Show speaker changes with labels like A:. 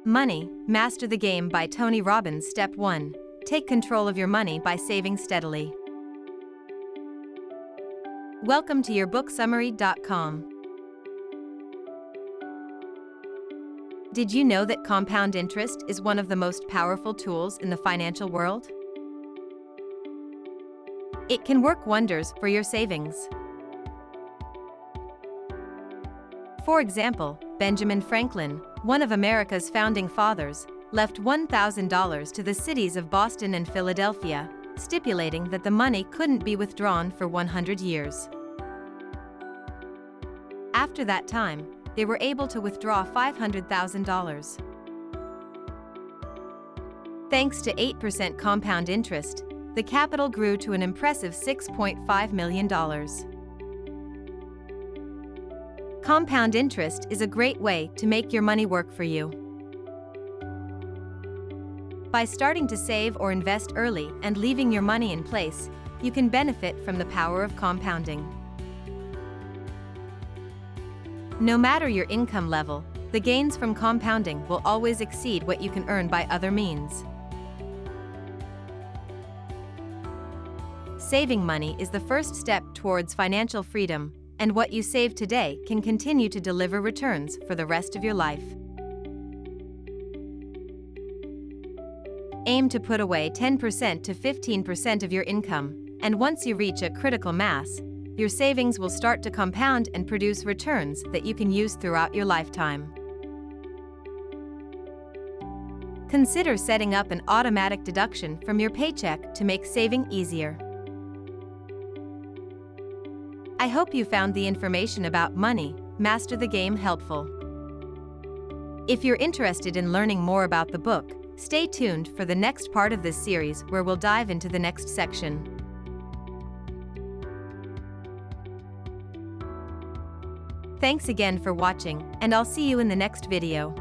A: Money, Master the Game by Tony Robbins. Step 1. Take control of your money by saving steadily. Welcome to yourbooksummary.com. Did you know that compound interest is one of the most powerful tools in the financial world? It can work wonders for your savings. For example, Benjamin Franklin, one of America's founding fathers, left $1,000 to the cities of Boston and Philadelphia, stipulating that the money couldn't be withdrawn for 100 years. After that time, they were able to withdraw $500,000. Thanks to 8% compound interest, the capital grew to an impressive $6.5 million. Compound interest is a great way to make your money work for you. By starting to save or invest early and leaving your money in place, you can benefit from the power of compounding. No matter your income level, the gains from compounding will always exceed what you can earn by other means. Saving money is the first step towards financial freedom, and what you save today can continue to deliver returns for the rest of your life. Aim to put away 10% to 15% of your income, and once you reach a critical mass, your savings will start to compound and produce returns that you can use throughout your lifetime. Consider setting up an automatic deduction from your paycheck to make saving easier. I hope you found the information about Money, Master the Game helpful. If you're interested in learning more about the book, stay tuned for the next part of this series where we'll dive into the next section. Thanks again for watching, and I'll see you in the next video.